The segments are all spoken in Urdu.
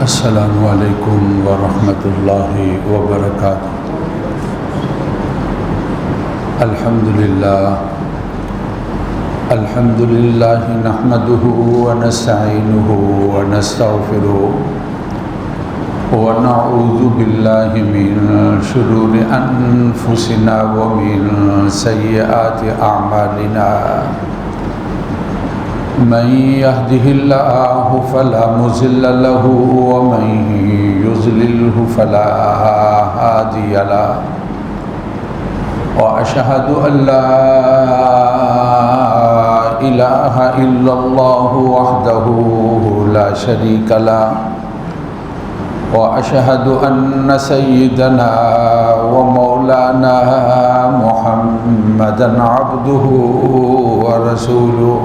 السلام علیکم ورحمۃ اللہ وبرکاتہ۔ الحمد للہ نحمده ونستعینه ونستغفره ونعوذ باللہ من شرور انفسنا ومن سیئات اعمالنا، من يهده الله فلا مضل له ومن يضلله فلا هادي له، وأشهد أن لا إله إلا الله وحده لا شريك له، وأشهد أن سيدنا ومولانا محمدا عبده ورسوله،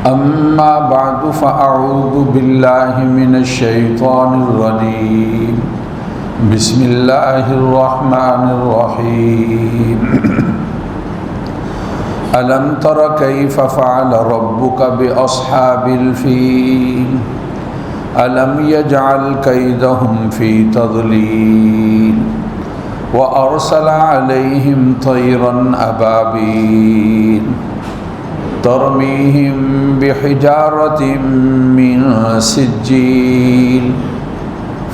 أما بعد فأعوذ بالله من الشيطان الرجيم، بسم الله الرحمن الرحيم، ألم تر كيف فعل ربك بأصحاب الفيل، ألم يجعل كيدهم في تضليل، وأرسل عليهم طيرا أبابيل ترميهم بحجارة من سجيل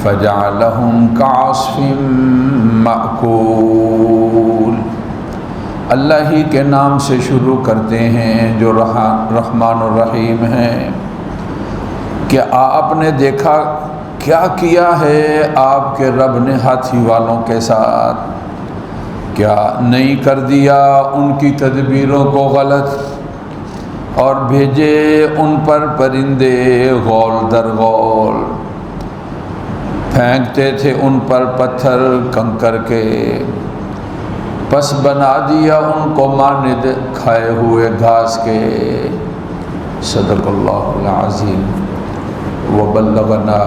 فجعلهم كعصف مأكول۔ اللہ ہی کے نام سے شروع کرتے ہیں جو رحمان الرحیم ہیں۔ کہ آپ نے دیکھا کیا کیا ہے آپ کے رب نے ہاتھی والوں کے ساتھ، کیا نہیں کر دیا ان کی تدبیروں کو غلط، اور بھیجے ان پر پرندے غول در غول، پھینکتے تھے ان پر پتھر کنکر کے، پس بنا دیا ان کو مانند کھائے ہوئے گھاس کے۔ صدق اللہ العظیم وبلغنا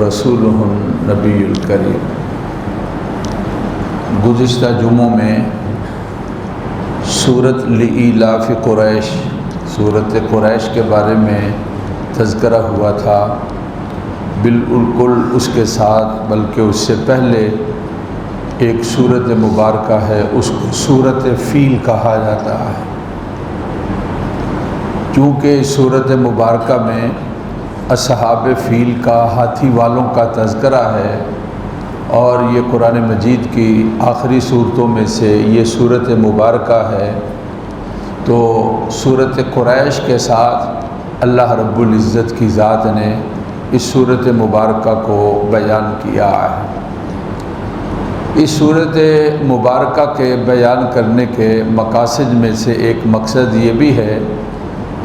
رسولہ النبی الکریم۔ گزشتہ جمعوں میں سورۃ لإیلاف قریش، سورۃ قریش کے بارے میں تذکرہ ہوا تھا، بالکل اس کے ساتھ بلکہ اس سے پہلے ایک سورۃ مبارکہ ہے، اس کو سورۃ فیل کہا جاتا ہے، چونکہ اس سورۃ مبارکہ میں اصحاب فیل کا، ہاتھی والوں کا تذکرہ ہے، اور یہ قرآن مجید کی آخری صورتوں میں سے یہ سورۃ مبارکہ ہے۔ تو سورۃ قریش کے ساتھ اللہ رب العزت کی ذات نے اس سورۃ مبارکہ کو بیان کیا ہے۔ اس سورۃ مبارکہ کے بیان کرنے کے مقاصد میں سے ایک مقصد یہ بھی ہے،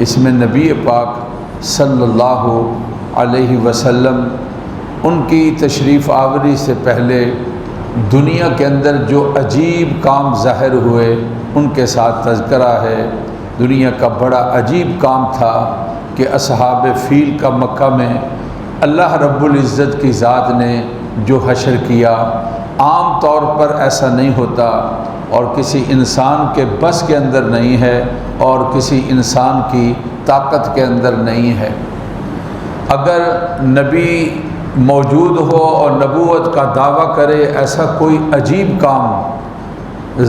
اس میں نبی پاک صلی اللہ علیہ وسلم ان کی تشریف آوری سے پہلے دنیا کے اندر جو عجیب کام ظاہر ہوئے ان کے ساتھ تذکرہ ہے۔ دنیا کا بڑا عجیب کام تھا کہ اصحاب فیل کا مکہ میں اللہ رب العزت کی ذات نے جو حشر کیا، عام طور پر ایسا نہیں ہوتا، اور کسی انسان کے بس کے اندر نہیں ہے، اور کسی انسان کی طاقت کے اندر نہیں ہے۔ اگر نبی موجود ہو اور نبوت کا دعویٰ کرے، ایسا کوئی عجیب کام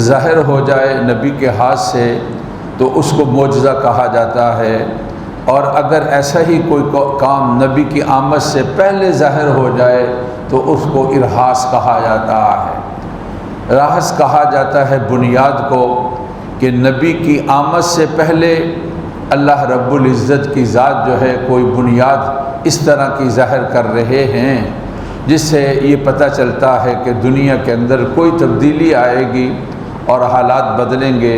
ظاہر ہو جائے نبی کے ہاتھ سے تو اس کو معجزہ کہا جاتا ہے، اور اگر ایسا ہی کوئی کام نبی کی آمد سے پہلے ظاہر ہو جائے تو اس کو ارہاس کہا جاتا ہے۔ راحس کہا جاتا ہے بنیاد کو، کہ نبی کی آمد سے پہلے اللہ رب العزت کی ذات جو ہے کوئی بنیاد اس طرح کی ظاہر کر رہے ہیں، جس سے یہ پتہ چلتا ہے کہ دنیا کے اندر کوئی تبدیلی آئے گی اور حالات بدلیں گے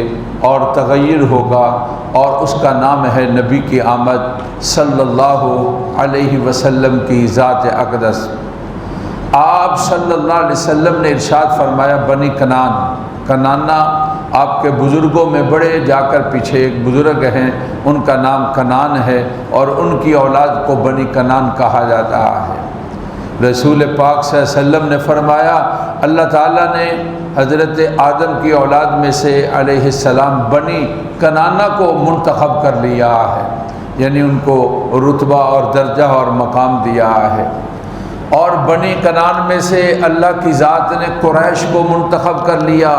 اور تغیر ہوگا، اور اس کا نام ہے نبی کی آمد صلی اللہ علیہ وسلم کی ذات اقدس۔ آپ صلی اللہ علیہ وسلم نے ارشاد فرمایا، بنی کنانا آپ کے بزرگوں میں بڑے جا کر پیچھے ایک بزرگ ہیں، ان کا نام کنان ہے، اور ان کی اولاد کو بنی کنان کہا جاتا ہے۔ رسول پاک صلی اللہ علیہ وسلم نے فرمایا اللہ تعالیٰ نے حضرت آدم کی اولاد میں سے علیہ السلام بنی کنانہ کو منتخب کر لیا ہے، یعنی ان کو رتبہ اور درجہ اور مقام دیا ہے۔ اور بنی کنعان میں سے اللہ کی ذات نے قریش کو منتخب کر لیا،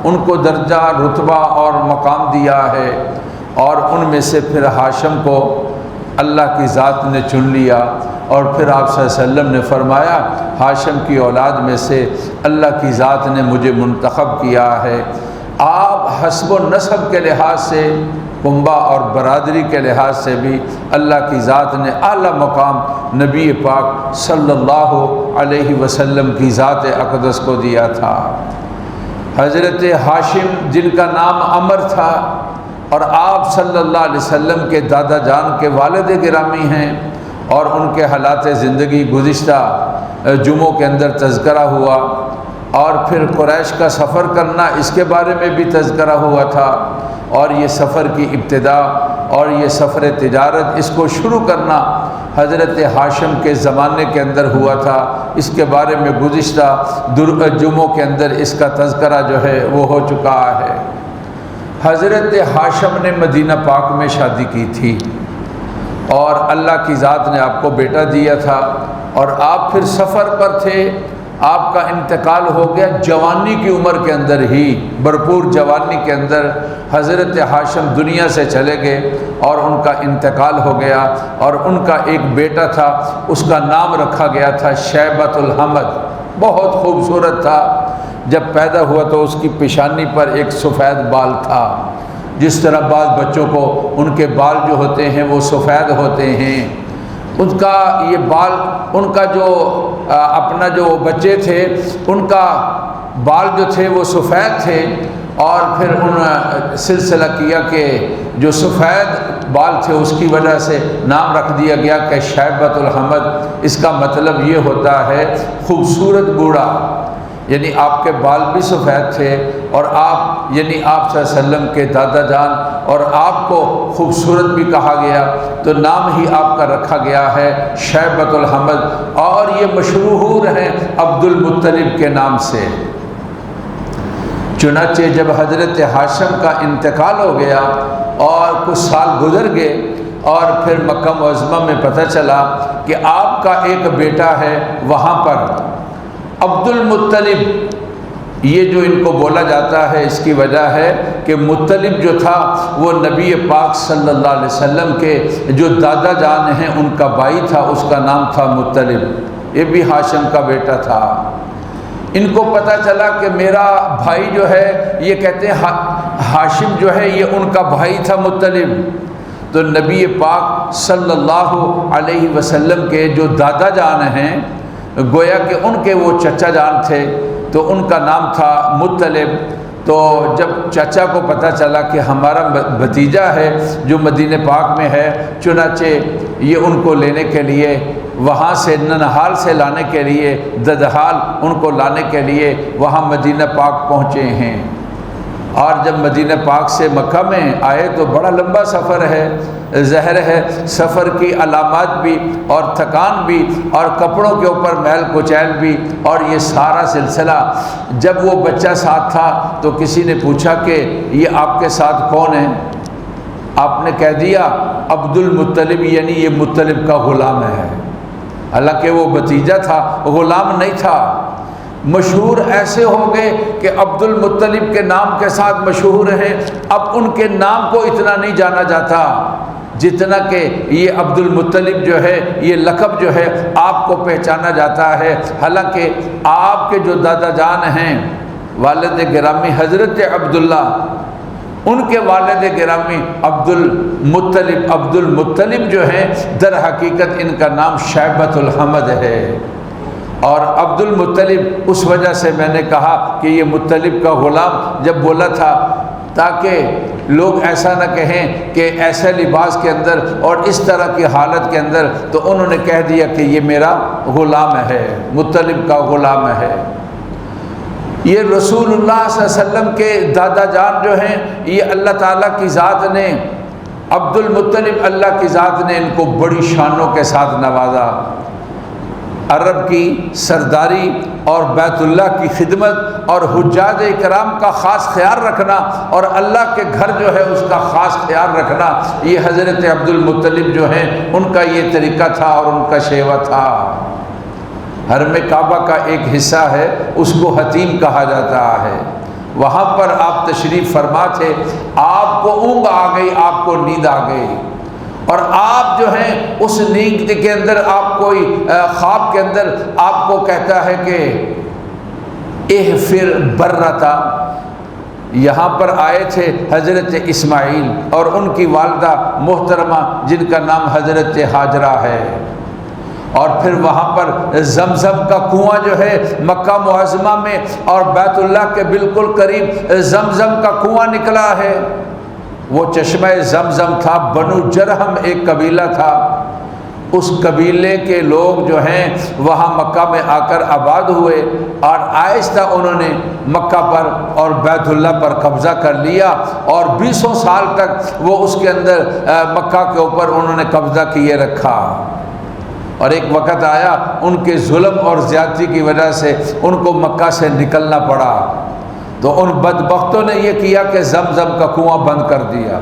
ان کو درجہ، رتبہ اور مقام دیا ہے، اور ان میں سے پھر ہاشم کو اللہ کی ذات نے چن لیا، اور پھر آپ صلی اللہ علیہ وسلم نے فرمایا ہاشم کی اولاد میں سے اللہ کی ذات نے مجھے منتخب کیا ہے۔ آپ حسب و نسب کے لحاظ سے، کنبہ اور برادری کے لحاظ سے بھی اللہ کی ذات نے اعلیٰ مقام نبی پاک صلی اللہ علیہ وسلم کی ذات اقدس کو دیا تھا۔ حضرت ہاشم جن کا نام عمر تھا اور آپ صلی اللہ علیہ وسلم کے دادا جان کے والد گرامی ہیں، اور ان کے حالات زندگی گزشتہ جمعوں کے اندر تذکرہ ہوا، اور پھر قریش کا سفر کرنا اس کے بارے میں بھی تذکرہ ہوا تھا، اور یہ سفر کی ابتدا اور یہ سفر تجارت اس کو شروع کرنا حضرت ہاشم کے زمانے کے اندر ہوا تھا۔ اس کے بارے میں گزشتہ جمعوں کے اندر اس کا تذکرہ جو ہے وہ ہو چکا ہے۔ حضرت ہاشم نے مدینہ پاک میں شادی کی تھی، اور اللہ کی ذات نے آپ کو بیٹا دیا تھا، اور آپ پھر سفر پر تھے۔ آپ کا انتقال ہو گیا جوانی کی عمر کے اندر ہی، بھرپور جوانی کے اندر حضرت ہاشم دنیا سے چلے گئے، اور ان کا انتقال ہو گیا، اور ان کا ایک بیٹا تھا، اس کا نام رکھا گیا تھا شیبۃ الحمد۔ بہت خوبصورت تھا، جب پیدا ہوا تو اس کی پیشانی پر ایک سفید بال تھا، جس طرح بعض بچوں کو ان کے بال جو ہوتے ہیں وہ سفید ہوتے ہیں، ان کا یہ بال، ان کا جو اپنا جو بچے تھے ان کا بال جو تھے وہ سفید تھے، اور پھر ان سلسلہ کیا کہ جو سفید بال تھے اس کی وجہ سے نام رکھ دیا گیا کہ شیبۃ الحمد۔ اس کا مطلب یہ ہوتا ہے خوبصورت بوڑھا، یعنی آپ کے بال بھی سفید تھے، اور آپ یعنی آپ صلی اللہ علیہ وسلم کے دادا جان، اور آپ کو خوبصورت بھی کہا گیا، تو نام ہی آپ کا رکھا گیا ہے شیبۃ الحمد، اور یہ مشہور ہیں عبد المطلب کے نام سے۔ چنانچہ جب حضرت ہاشم کا انتقال ہو گیا اور کچھ سال گزر گئے، اور پھر مکہ معظمہ میں پتہ چلا کہ آپ کا ایک بیٹا ہے وہاں پر عبد المطلب، یہ جو ان کو بولا جاتا ہے اس کی وجہ ہے کہ مطلب جو تھا وہ نبی پاک صلی اللہ علیہ وسلم کے جو دادا جان ہیں ان کا بھائی تھا، اس کا نام تھا مطلب، یہ بھی ہاشم کا بیٹا تھا۔ ان کو پتہ چلا کہ میرا بھائی جو ہے، یہ کہتے ہیں ہاشم جو ہے یہ ان کا بھائی تھا مطلب، تو نبی پاک صلی اللہ علیہ وسلم کے جو دادا جان ہیں، گویا کہ ان کے وہ چچا جان تھے، تو ان کا نام تھا مطلب۔ تو جب چچا کو پتہ چلا کہ ہمارا بھتیجا ہے جو مدینہ پاک میں ہے، چنانچہ یہ ان کو لینے کے لیے وہاں سے ننہال سے لانے کے لیے، ددحال ان کو لانے کے لیے وہاں مدینہ پاک پہنچے ہیں۔ اور جب مدینہ پاک سے مکہ میں آئے تو بڑا لمبا سفر ہے، ظاہر ہے سفر کی علامات بھی اور تھکان بھی اور کپڑوں کے اوپر میل کچیل بھی، اور یہ سارا سلسلہ۔ جب وہ بچہ ساتھ تھا تو کسی نے پوچھا کہ یہ آپ کے ساتھ کون ہے؟ آپ نے کہہ دیا عبد المطلب، یعنی یہ مطلب کا غلام ہے، حالانکہ وہ بھتیجا تھا، غلام نہیں تھا۔ مشہور ایسے ہو گئے کہ عبد المطلب کے نام کے ساتھ مشہور ہیں، اب ان کے نام کو اتنا نہیں جانا جاتا جتنا کہ یہ عبد المطلب جو ہے، یہ لقب جو ہے آپ کو پہچانا جاتا ہے، حالانکہ آپ کے جو دادا جان ہیں والد گرامی حضرت عبداللہ، ان کے والد گرامی عبد المطلب جو ہیں، در حقیقت ان کا نام شیبۃ الحمد ہے۔ اور عبد المطلب اس وجہ سے میں نے کہا کہ یہ مطلب کا غلام جب بولا تھا، تاکہ لوگ ایسا نہ کہیں کہ ایسے لباس کے اندر اور اس طرح کی حالت کے اندر، تو انہوں نے کہہ دیا کہ یہ میرا غلام ہے، مطلب کا غلام ہے۔ یہ رسول اللہ صلی اللہ علیہ وسلم کے دادا جان جو ہیں، یہ اللہ تعالیٰ کی ذات نے، عبد المطلب اللہ کی ذات نے ان کو بڑی شانوں کے ساتھ نوازا۔ عرب کی سرداری اور بیت اللہ کی خدمت اور حجاج اکرام کا خاص خیال رکھنا اور اللہ کے گھر جو ہے اس کا خاص خیال رکھنا، یہ حضرت عبد المطلب جو ہیں ان کا یہ طریقہ تھا اور ان کا شیوہ تھا۔ حرم کعبہ کا ایک حصہ ہے، اس کو حتیم کہا جاتا ہے، وہاں پر آپ تشریف فرما تھے، آپ کو اونگ آ گئی، آپ کو نیند آ گئی، اور آپ جو ہیں اس نیند کے اندر آپ کوئی خواب کے اندر آپ کو کہتا ہے کہ احفر برتا، یہاں پر آئے تھے حضرت اسماعیل اور ان کی والدہ محترمہ جن کا نام حضرت ہاجرہ ہے، اور پھر وہاں پر زمزم کا کنواں جو ہے مکہ معظمہ میں اور بیت اللہ کے بالکل قریب زمزم کا کنواں نکلا ہے، وہ چشمہ زمزم تھا۔ بنو جرہم ایک قبیلہ تھا، اس قبیلے کے لوگ جو ہیں وہاں مکہ میں آ کر آباد ہوئے اور آہستہ انہوں نے مکہ پر اور بیت اللہ پر قبضہ کر لیا، اور 20 سال تک وہ اس کے اندر مکہ کے اوپر انہوں نے قبضہ کیے رکھا، اور ایک وقت آیا ان کے ظلم اور زیادتی کی وجہ سے ان کو مکہ سے نکلنا پڑا، تو ان بدبختوں نے یہ کیا کہ زمزم کا کنواں بند کر دیا،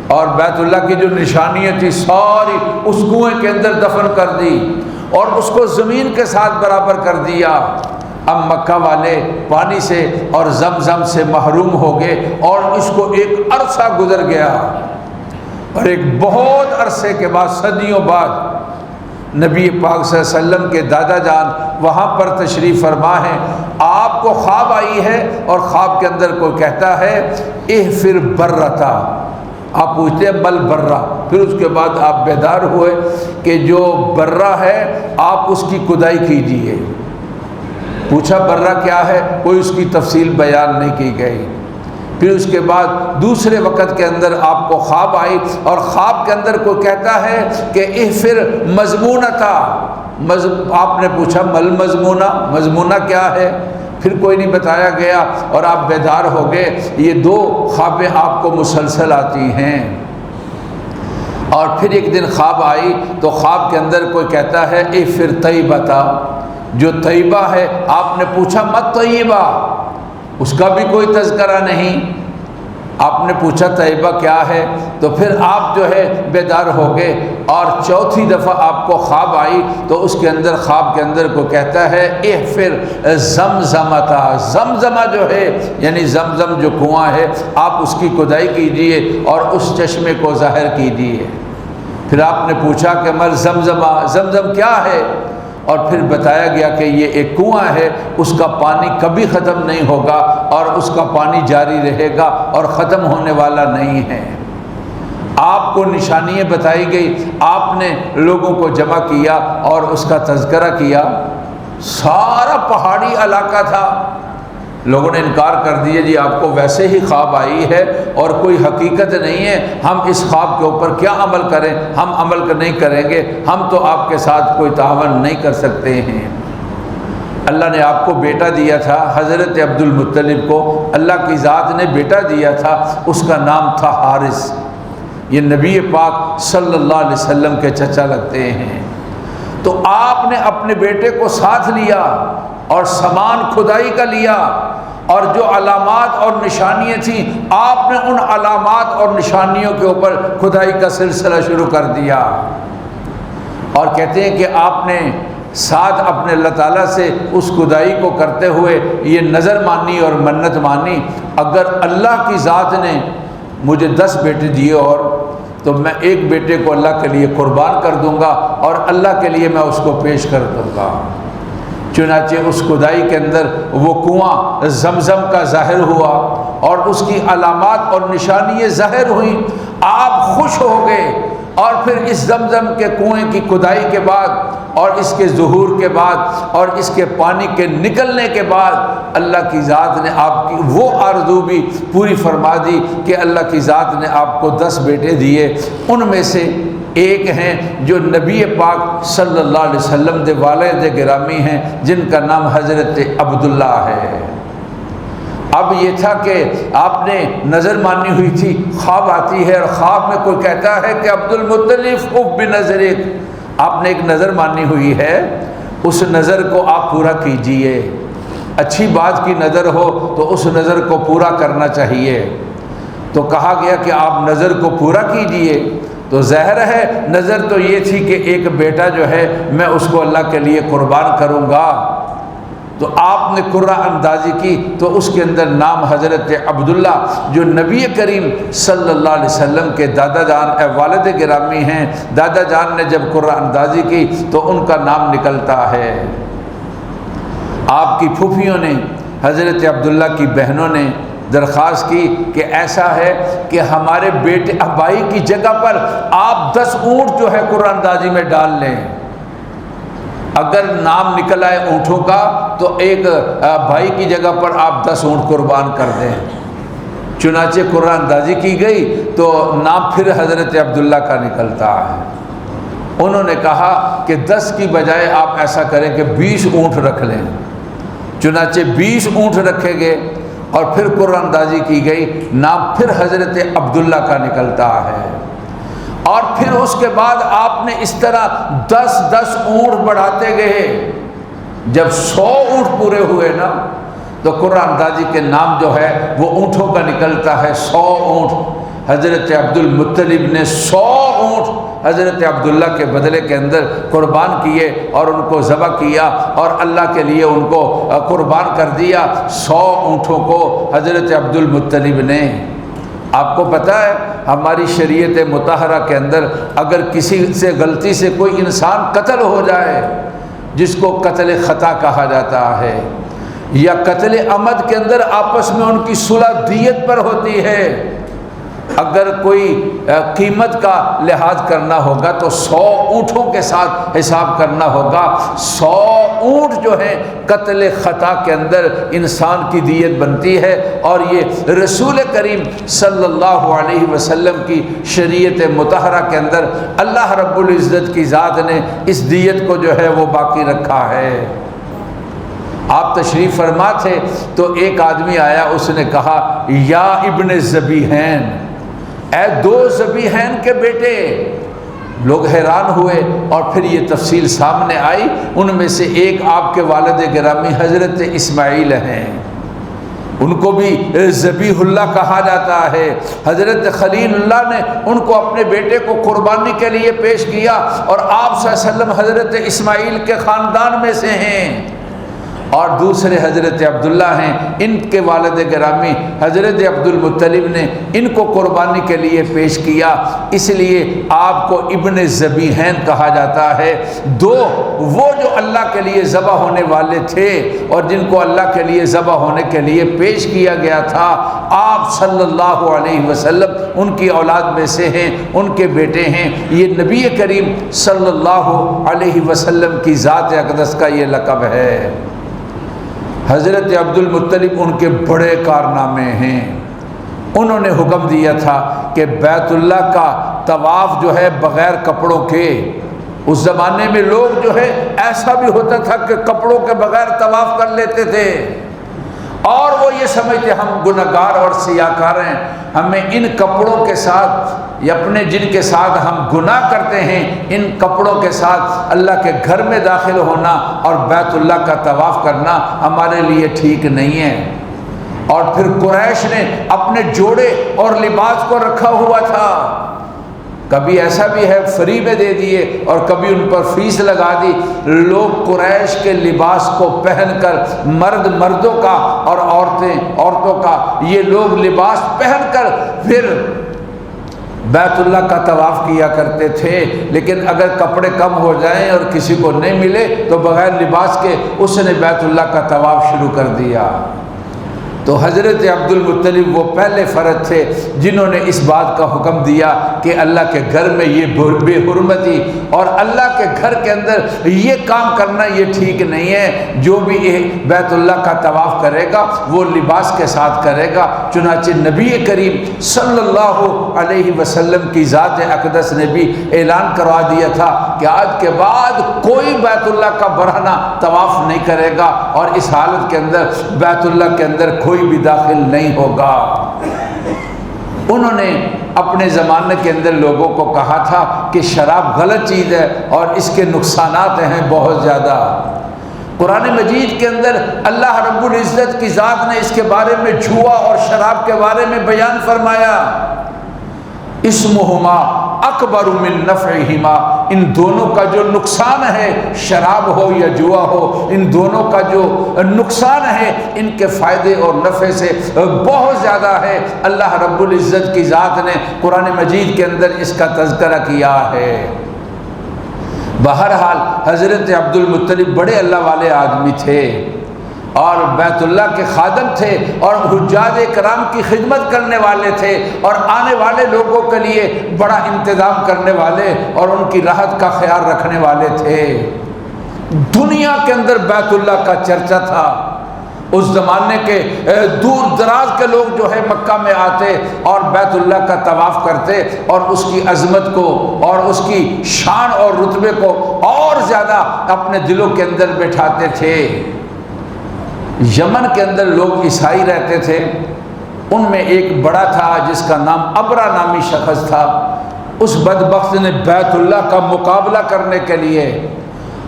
اور بیت اللہ کی جو نشانیاں تھی ساری اس کنویں کے اندر دفن کر دی اور اس کو زمین کے ساتھ برابر کر دیا۔ اب مکہ والے پانی سے اور زمزم سے محروم ہو گئے، اور اس کو ایک عرصہ گزر گیا، اور ایک بہت عرصے کے بعد صدیوں بعد نبی پاک صلی اللہ علیہ وسلم کے دادا جان وہاں پر تشریف فرما ہے، آپ کو خواب آئی ہے اور خواب کے اندر کوئی کہتا ہے احفر برتا، آپ پوچھتے ہیں بل برہ، پھر اس کے بعد آپ بیدار ہوئے کہ جو برہ ہے آپ اس کی کھدائی کیجیے۔ پوچھا برہ کیا ہے، کوئی اس کی تفصیل بیان نہیں کی گئی۔ پھر اس کے بعد دوسرے وقت کے اندر آپ کو خواب آئی اور خواب کے اندر کوئی کہتا ہے کہ احفر مضمونتا، آپ نے پوچھا مل مضمونہ، مضمونہ کیا ہے، پھر کوئی نہیں بتایا گیا اور آپ بیدار ہو گئے۔ یہ 2 خوابیں آپ کو مسلسل آتی ہیں، اور پھر ایک دن خواب آئی تو خواب کے اندر کوئی کہتا ہے احفر طیبتا، جو طیبہ ہے آپ نے پوچھا مت طیبہ، اس کا بھی کوئی تذکرہ نہیں، آپ نے پوچھا طیبہ کیا ہے، تو پھر آپ جو ہے بیدار ہو گئے، اور چوتھی دفعہ آپ کو خواب آئی تو اس کے اندر خواب کے اندر کو کہتا ہے احفر زمزمتا، زمزمہ جو ہے یعنی زمزم جو کنواں ہے آپ اس کی کھدائی کیجئے اور اس چشمے کو ظاہر کیجئے۔ پھر آپ نے پوچھا کہ مل زمزمہ، زمزم کیا ہے، اور پھر بتایا گیا کہ یہ ایک کنواں ہے، اس کا پانی کبھی ختم نہیں ہوگا اور اس کا پانی جاری رہے گا اور ختم ہونے والا نہیں ہے۔ آپ کو نشانیاں بتائی گئی، آپ نے لوگوں کو جمع کیا اور اس کا تذکرہ کیا۔ سارا پہاڑی علاقہ تھا، لوگوں نے انکار کر دیا جی آپ کو ویسے ہی خواب آئی ہے اور کوئی حقیقت نہیں ہے، ہم اس خواب کے اوپر کیا عمل کریں، ہم عمل نہیں کریں گے، ہم تو آپ کے ساتھ کوئی تعاون نہیں کر سکتے ہیں۔ اللہ نے آپ کو بیٹا دیا تھا، حضرت عبد المطلب کو اللہ کی ذات نے بیٹا دیا تھا، اس کا نام تھا حارث، یہ نبی پاک صلی اللہ علیہ وسلم کے چچا لگتے ہیں۔ تو آپ نے اپنے بیٹے کو ساتھ لیا اور سامان کھدائی کا لیا، اور جو علامات اور نشانیاں تھیں آپ نے ان علامات اور نشانیوں کے اوپر کھدائی کا سلسلہ شروع کر دیا، اور کہتے ہیں کہ آپ نے ساتھ اپنے اللہ تعالیٰ سے اس کھدائی کو کرتے ہوئے یہ نظر مانی اور منت مانی، اگر اللہ کی ذات نے مجھے 10 بیٹے دیے اور تو میں ایک بیٹے کو اللہ کے لیے قربان کر دوں گا اور اللہ کے لیے میں اس کو پیش کر دوں گا۔ چنانچہ اس کھدائی کے اندر وہ کنواں زمزم کا ظاہر ہوا اور اس کی علامات اور نشانیاں ظاہر ہوئیں، آپ خوش ہو گئے، اور پھر اس زمزم کے کنویں کی کھدائی کے بعد اور اس کے ظہور کے بعد اور اس کے پانی کے نکلنے کے بعد اللہ کی ذات نے آپ کی وہ آرزو بھی پوری فرما دی کہ اللہ کی ذات نے آپ کو 10 بیٹے دیے، ان میں سے ایک ہیں جو نبی پاک صلی اللہ علیہ وسلم دے والد گرامی ہیں، جن کا نام حضرت عبداللہ ہے۔ اب یہ تھا کہ آپ نے نظر مانی ہوئی تھی، خواب آتی ہے اور خواب میں کوئی کہتا ہے کہ عبد المطلب اف بنظرک، آپ نے ایک نظر مانی ہوئی ہے، اس نظر کو آپ پورا کیجئے، اچھی بات کی نظر ہو تو اس نظر کو پورا کرنا چاہیے۔ تو کہا گیا کہ آپ نظر کو پورا کیجئے، تو ظاہر ہے نظر تو یہ تھی کہ ایک بیٹا جو ہے میں اس کو اللہ کے لیے قربان کروں گا۔ تو آپ نے قرہ اندازی کی تو اس کے اندر نام حضرت عبداللہ جو نبی کریم صلی اللہ علیہ وسلم کے دادا جان والد گرامی ہیں، دادا جان نے جب قرہ اندازی کی تو ان کا نام نکلتا ہے۔ آپ کی پھوپھیوں نے، حضرت عبداللہ کی بہنوں نے درخواست کی کہ ایسا ہے کہ ہمارے بیٹے بھائی کی جگہ پر آپ 10 اونٹ جو ہے قرہ اندازی میں ڈال لیں، اگر نام نکل آئے اونٹوں کا تو ایک بھائی کی جگہ پر آپ 10 اونٹ قربان کر دیں۔ چنانچہ قرہ اندازی کی گئی تو نام پھر حضرت عبداللہ کا نکلتا ہے۔ انہوں نے کہا کہ 10 کی بجائے آپ ایسا کریں کہ 20 اونٹ رکھ لیں۔ چنانچہ 20 اونٹ رکھے گئے اور پھر قرہ اندازی کی گئی، نام پھر حضرت عبداللہ کا نکلتا ہے۔ اور پھر اس کے بعد آپ نے اس طرح 10 اونٹ بڑھاتے گئے۔ جب 100 اونٹ پورے ہوئے نا تو قرہ اندازی کے نام جو ہے وہ اونٹوں کا نکلتا ہے، 100 اونٹ۔ حضرت عبد المطلب نے 100 اونٹ حضرت عبداللہ کے بدلے کے اندر قربان کیے اور ان کو ذبح کیا اور اللہ کے لیے ان کو قربان کر دیا، 100 اونٹوں کو حضرت عبد المطلب نے۔ آپ کو پتہ ہے ہماری شریعت مطہرہ کے اندر اگر کسی سے غلطی سے کوئی انسان قتل ہو جائے، جس کو قتل خطا کہا جاتا ہے، یا قتل عمد کے اندر آپس میں ان کی صلح دیت پر ہوتی ہے، اگر کوئی قیمت کا لحاظ کرنا ہوگا تو 100 اونٹوں کے ساتھ حساب کرنا ہوگا۔ 100 اونٹ جو ہیں قتل خطا کے اندر انسان کی دیت بنتی ہے، اور یہ رسول کریم صلی اللہ علیہ وسلم کی شریعت مطہرہ کے اندر اللہ رب العزت کی ذات نے اس دیت کو جو ہے وہ باقی رکھا ہے۔ آپ تشریف فرما تھے تو ایک آدمی آیا، اس نے کہا یا ابن ذبیحین، اے 2 ذبیحین کے بیٹے۔ لوگ حیران ہوئے اور پھر یہ تفصیل سامنے آئی، ان میں سے ایک آپ کے والد گرامی حضرت اسماعیل ہیں، ان کو بھی ذبیح اللہ کہا جاتا ہے۔ حضرت خلیل اللہ نے ان کو اپنے بیٹے کو قربانی کے لیے پیش کیا، اور آپ صلی اللہ علیہ وسلم حضرت اسماعیل کے خاندان میں سے ہیں۔ اور دوسرے حضرت عبداللہ ہیں، ان کے والد گرامی حضرت عبد المطلب نے ان کو قربانی کے لیے پیش کیا، اس لیے آپ کو ابن ذبیحین کہا جاتا ہے۔ 2 وہ جو اللہ کے لیے ذبح ہونے والے تھے اور جن کو اللہ کے لیے ذبح ہونے کے لیے پیش کیا گیا تھا، آپ صلی اللہ علیہ وسلم ان کی اولاد میں سے ہیں، ان کے بیٹے ہیں۔ یہ نبی کریم صلی اللہ علیہ وسلم کی ذات اقدس کا یہ لقب ہے۔ حضرت عبد المطلب ان کے بڑے کارنامے ہیں۔ انہوں نے حکم دیا تھا کہ بیت اللہ کا طواف جو ہے بغیر کپڑوں کے، اس زمانے میں لوگ جو ہے ایسا بھی ہوتا تھا کہ کپڑوں کے بغیر طواف کر لیتے تھے، اور وہ یہ سمجھتے ہم گنہگار اور سیاہکار ہیں، ہمیں ان کپڑوں کے ساتھ یا اپنے جن کے ساتھ ہم گناہ کرتے ہیں، ان کپڑوں کے ساتھ اللہ کے گھر میں داخل ہونا اور بیت اللہ کا طواف کرنا ہمارے لیے ٹھیک نہیں ہے۔ اور پھر قریش نے اپنے جوڑے اور لباس کو رکھا ہوا تھا، کبھی ایسا بھی ہے فری میں دے دیے اور کبھی ان پر فیس لگا دی۔ لوگ قریش کے لباس کو پہن کر، مرد مردوں کا اور عورتیں عورتوں کا، یہ لوگ لباس پہن کر پھر بیت اللہ کا طواف کیا کرتے تھے۔ لیکن اگر کپڑے کم ہو جائیں اور کسی کو نہیں ملے تو بغیر لباس کے اس نے بیت اللہ کا طواف شروع کر دیا۔ تو حضرت عبد المطلب وہ پہلے فرد تھے جنہوں نے اس بات کا حکم دیا کہ اللہ کے گھر میں یہ بے حرمتی اور اللہ کے گھر کے اندر یہ کام کرنا یہ ٹھیک نہیں ہے۔ جو بھی بیت اللہ کا طواف کرے گا وہ لباس کے ساتھ کرے گا۔ چنانچہ نبی کریم صلی اللہ علیہ وسلم کی ذات اقدس نے بھی اعلان کروا دیا تھا کہ آج کے بعد کوئی بیت اللہ کا برہنہ طواف نہیں کرے گا، اور اس حالت کے اندر بیت اللہ کے اندر کوئی بھی داخل نہیں ہوگا۔ انہوں نے اپنے زمانے کے اندر لوگوں کو کہا تھا کہ شراب غلط چیز ہے اور اس کے نقصانات ہیں بہت زیادہ۔ قرآن مجید کے اندر اللہ رب العزت کی ذات نے اس کے بارے میں جوا اور شراب کے بارے میں بیان فرمایا، اسمہما اکبر من نفعہما، ان دونوں کا جو نقصان ہے، شراب ہو یا جوا ہو، ان دونوں کا جو نقصان ہے ان کے فائدے اور نفع سے بہت زیادہ ہے۔ اللہ رب العزت کی ذات نے قرآن مجید کے اندر اس کا تذکرہ کیا ہے۔ بہرحال حضرت عبد المطلب بڑے اللہ والے آدمی تھے اور بیت اللہ کے خادم تھے اور حجاج کرام کی خدمت کرنے والے تھے اور آنے والے لوگوں کے لیے بڑا انتظام کرنے والے اور ان کی راحت کا خیال رکھنے والے تھے۔ دنیا کے اندر بیت اللہ کا چرچا تھا۔ اس زمانے کے دور دراز کے لوگ جو ہے مکہ میں آتے اور بیت اللہ کا طواف کرتے اور اس کی عظمت کو اور اس کی شان اور رتبے کو اور زیادہ اپنے دلوں کے اندر بٹھاتے تھے۔ یمن کے اندر لوگ عیسائی رہتے تھے، ان میں ایک بڑا تھا جس کا نام ابرا نامی شخص تھا۔ اس بدبخت نے بیت اللہ کا مقابلہ کرنے کے لیے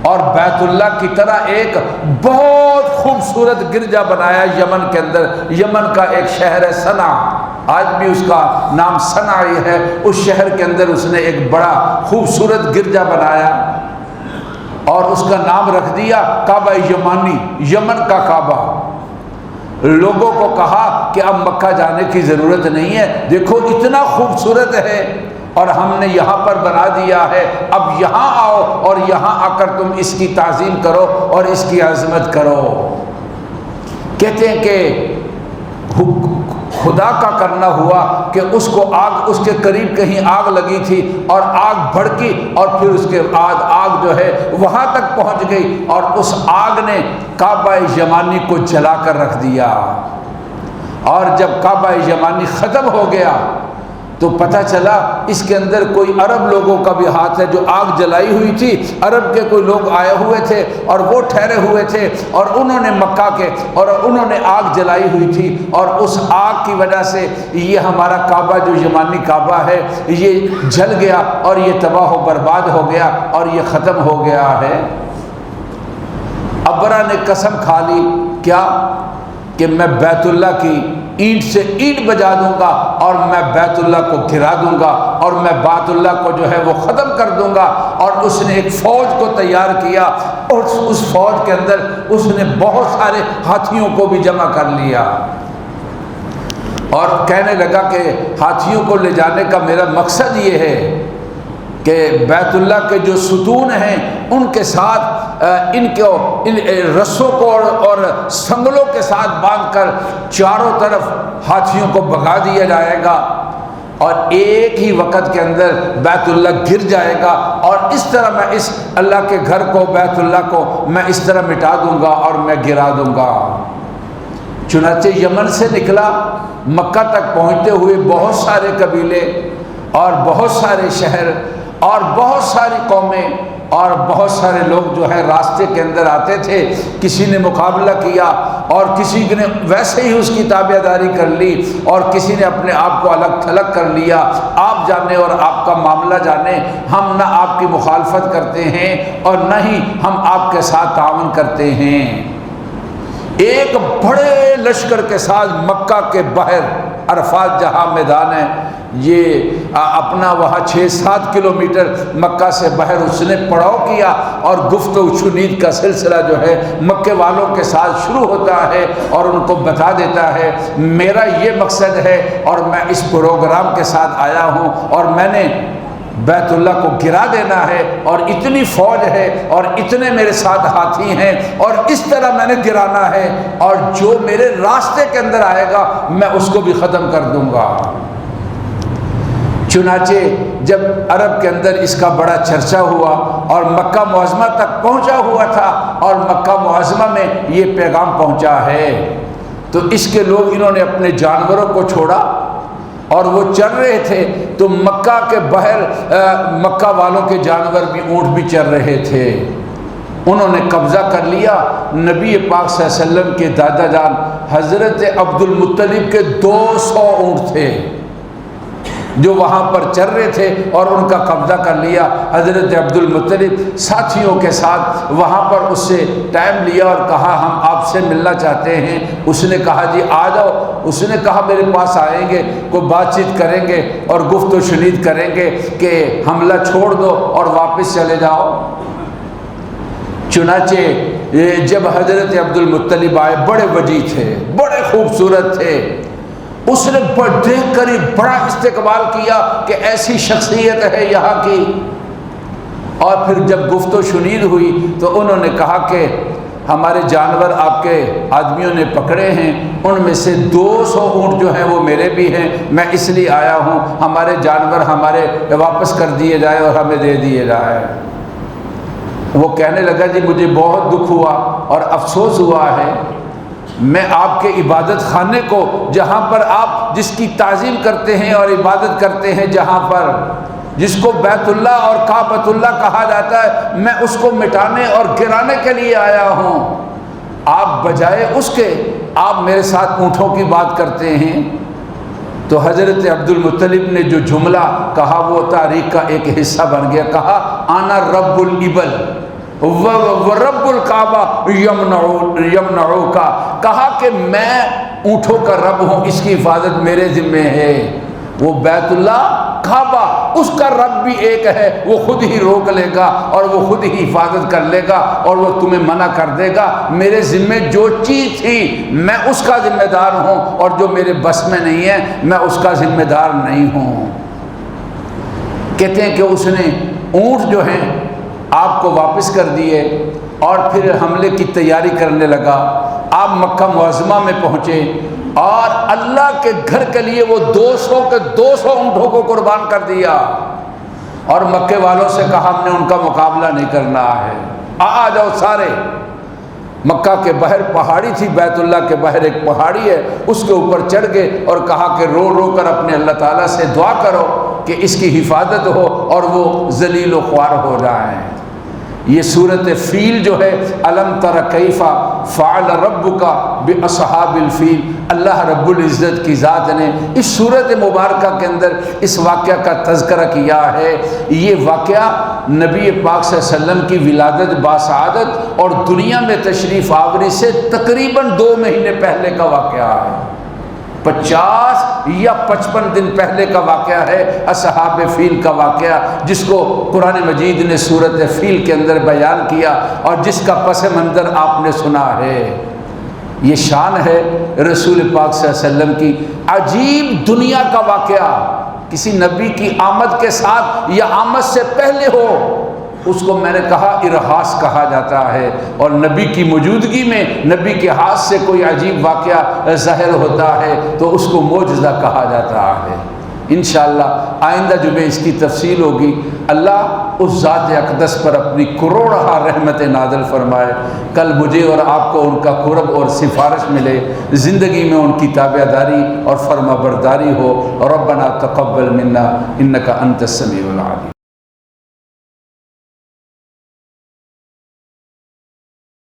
اور بیت اللہ کی طرح ایک بہت خوبصورت گرجا بنایا یمن کے اندر۔ یمن کا ایک شہر ہے صنع، آج بھی اس کا نام صنع ہی ہے۔ اس شہر کے اندر اس نے ایک بڑا خوبصورت گرجا بنایا اور اس کا نام رکھ دیا کعبہ یمانی، یمن کا کعبہ۔ لوگوں کو کہا کہ اب مکہ جانے کی ضرورت نہیں ہے، دیکھو اتنا خوبصورت ہے اور ہم نے یہاں پر بنا دیا ہے، اب یہاں آؤ اور یہاں آ کر تم اس کی تعظیم کرو اور اس کی عظمت کرو۔ کہتے ہیں کہ خدا کا کرنا ہوا کہ اس کو آگ، اس کے قریب کہیں آگ لگی تھی اور آگ بھڑکی اور پھر اس کے بعد آگ جو ہے وہاں تک پہنچ گئی اور اس آگ نے کعبہ یمانی کو جلا کر رکھ دیا۔ اور جب کعبہ یمانی ختم ہو گیا تو پتہ چلا اس کے اندر کوئی عرب لوگوں کا بھی ہاتھ ہے، جو آگ جلائی ہوئی تھی عرب کے کوئی لوگ آئے ہوئے تھے اور وہ ٹھہرے ہوئے تھے اور انہوں نے مکہ کے اور انہوں نے آگ جلائی ہوئی تھی اور اس آگ کی وجہ سے یہ ہمارا کعبہ جو یمانی کعبہ ہے یہ جل گیا اور یہ تباہ و برباد ہو گیا اور یہ ختم ہو گیا ہے۔ ابرا نے قسم کھا لی، کیا کہ میں بیت اللہ کی اینٹ سے اینٹ بجا دوں گا اور میں بیت اللہ کو گرا دوں گا اور میں بیت اللہ کو جو ہے وہ ختم کر دوں گا۔ اور اس نے ایک فوج کو تیار کیا اور اس فوج کے اندر اس نے بہت سارے ہاتھیوں کو بھی جمع کر لیا اور کہنے لگا کہ ہاتھیوں کو لے جانے کا میرا مقصد یہ ہے کہ بیت اللہ کے جو ستون ہیں ان کے ساتھ ان رسوں کو اور سنگلوں کے ساتھ باندھ کر چاروں طرف ہاتھیوں کو بھگا دیا جائے گا اور ایک ہی وقت کے اندر بیت اللہ گر جائے گا اور اس طرح میں اس اللہ کے گھر کو، بیت اللہ کو میں اس طرح مٹا دوں گا اور میں گرا دوں گا۔ چنانچہ یمن سے نکلا، مکہ تک پہنچتے ہوئے بہت سارے قبیلے اور بہت سارے شہر اور بہت ساری قومیں اور بہت سارے لوگ جو ہے راستے کے اندر آتے تھے۔ کسی نے مقابلہ کیا اور کسی نے ویسے ہی اس کی تابعداری کر لی اور کسی نے اپنے آپ کو الگ تھلگ کر لیا۔ آپ جانے اور آپ کا معاملہ جانے، ہم نہ آپ کی مخالفت کرتے ہیں اور نہ ہی ہم آپ کے ساتھ تعاون کرتے ہیں۔ ایک بڑے لشکر کے ساتھ مکہ کے باہر، عرفات جہاں میدان ہے، یہ اپنا وہاں 6-7 کلومیٹر مکہ سے باہر اس نے پڑاؤ کیا اور گفت و شنید کا سلسلہ جو ہے مکے والوں کے ساتھ شروع ہوتا ہے اور ان کو بتا دیتا ہے میرا یہ مقصد ہے اور میں اس پروگرام کے ساتھ آیا ہوں اور میں نے بیت اللہ کو گرا دینا ہے اور اتنی فوج ہے اور اتنے میرے ساتھ ہاتھی ہیں اور اس طرح میں نے گرانا ہے اور جو میرے راستے کے اندر آئے گا میں اس کو بھی ختم کر دوں گا۔ چنانچہ جب عرب کے اندر اس کا بڑا چرچا ہوا اور مکہ معظمہ تک پہنچا ہوا تھا اور مکہ معظمہ میں یہ پیغام پہنچا ہے تو اس کے لوگ انہوں نے اپنے جانوروں کو چھوڑا اور وہ چر رہے تھے تو مکہ کے باہر مکہ والوں کے جانور بھی، اونٹ بھی چر رہے تھے۔ انہوں نے قبضہ کر لیا۔ نبی پاک صلی اللہ علیہ وسلم کے دادا جان حضرت عبد المطلب کے 200 اونٹ تھے جو وہاں پر چل رہے تھے اور ان کا قبضہ کر لیا۔ حضرت عبد المطلب ساتھیوں کے ساتھ وہاں پر اس سے ٹائم لیا اور کہا ہم آپ سے ملنا چاہتے ہیں۔ اس نے کہا جی آ جاؤ۔ اس نے کہا میرے پاس آئیں گے، کوئی بات چیت کریں گے اور گفت و شنید کریں گے کہ حملہ چھوڑ دو اور واپس چلے جاؤ۔ چنانچہ جب حضرت عبد المطلب آئے، بڑے وجی تھے، بڑے خوبصورت تھے، اس نے دیکھ کر ہی بڑا استقبال کیا کہ ایسی شخصیت ہے یہاں کی۔ اور پھر جب گفت و شنید ہوئی تو انہوں نے کہا کہ ہمارے جانور آپ کے آدمیوں نے پکڑے ہیں، ان میں سے 200 اونٹ جو ہیں وہ میرے بھی ہیں، میں اس لیے آیا ہوں ہمارے جانور ہمارے واپس کر دیے جائے اور ہمیں دے دیے جائے۔ وہ کہنے لگا جی مجھے بہت دکھ ہوا اور افسوس ہوا ہے، میں آپ کے عبادت خانے کو، جہاں پر آپ جس کی تعظیم کرتے ہیں اور عبادت کرتے ہیں، جہاں پر جس کو بیت اللہ اور کعبۃ اللہ کہا جاتا ہے، میں اس کو مٹانے اور گرانے کے لیے آیا ہوں۔ آپ بجائے اس کے آپ میرے ساتھ اونٹوں کی بات کرتے ہیں۔ تو حضرت عبد المطلب نے جو جملہ کہا وہ تاریخ کا ایک حصہ بن گیا۔ کہا انا رب الابل ورب الکعبہ یمنعو کا، کہا کہ میں اونٹوں کا رب ہوں، اس کی حفاظت میرے ذمے ہے۔ وہ بیت اللہ کعبہ اس کا رب بھی ایک ہے، وہ خود ہی روک لے گا اور وہ خود ہی حفاظت کر لے گا اور وہ تمہیں منع کر دے گا۔ میرے ذمے جو چیز تھی میں اس کا ذمہ دار ہوں، اور جو میرے بس میں نہیں ہے میں اس کا ذمہ دار نہیں ہوں۔ کہتے ہیں کہ اس نے اونٹ جو ہیں آپ کو واپس کر دیے اور پھر حملے کی تیاری کرنے لگا۔ آپ مکہ معظمہ میں پہنچے اور اللہ کے گھر کے لیے وہ 200 اونٹوں کو قربان کر دیا، اور مکے والوں سے کہا ہم نے ان کا مقابلہ نہیں کرنا ہے، آ جاؤ سارے۔ مکہ کے باہر پہاڑی تھی، بیت اللہ کے باہر ایک پہاڑی ہے، اس کے اوپر چڑھ گئے اور کہا کہ رو رو کر اپنے اللہ تعالیٰ سے دعا کرو کہ اس کی حفاظت ہو اور وہ ذلیل و خوار ہو جائیں۔ یہ صورت فیل جو ہے، الم تر کیف فعل ربک باصحاب الفیل، اللہ رب العزت کی ذات نے اس صورت مبارکہ کے اندر اس واقعہ کا تذکرہ کیا ہے۔ یہ واقعہ نبی پاک صلی اللہ علیہ وسلم کی ولادت باسعادت اور دنیا میں تشریف آوری سے تقریباً 2 مہینے پہلے کا واقعہ ہے، 50 یا 55 دن پہلے کا واقعہ ہے، اصحاب فیل کا واقعہ، جس کو قرآن مجید نے سورۃ فیل کے اندر بیان کیا اور جس کا پس منظر آپ نے سنا ہے۔ یہ شان ہے رسول پاک صلی اللہ علیہ وسلم کی، عجیب دنیا کا واقعہ، کسی نبی کی آمد کے ساتھ یا آمد سے پہلے ہو، اس کو میں نے کہا ارہاس کہا جاتا ہے، اور نبی کی موجودگی میں نبی کے ہاتھ سے کوئی عجیب واقعہ ظاہر ہوتا ہے تو اس کو معجزہ کہا جاتا ہے۔ انشاءاللہ آئندہ جمعے اس کی تفصیل ہوگی۔ اللہ اس ذات اقدس پر اپنی کروڑہ رحمت نازل فرمائے، کل مجھے اور آپ کو ان کا قرب اور سفارش ملے، زندگی میں ان کی تابع داری اور فرما برداری ہو۔ ربنا تقبل منا انک انت السمیع العلیم۔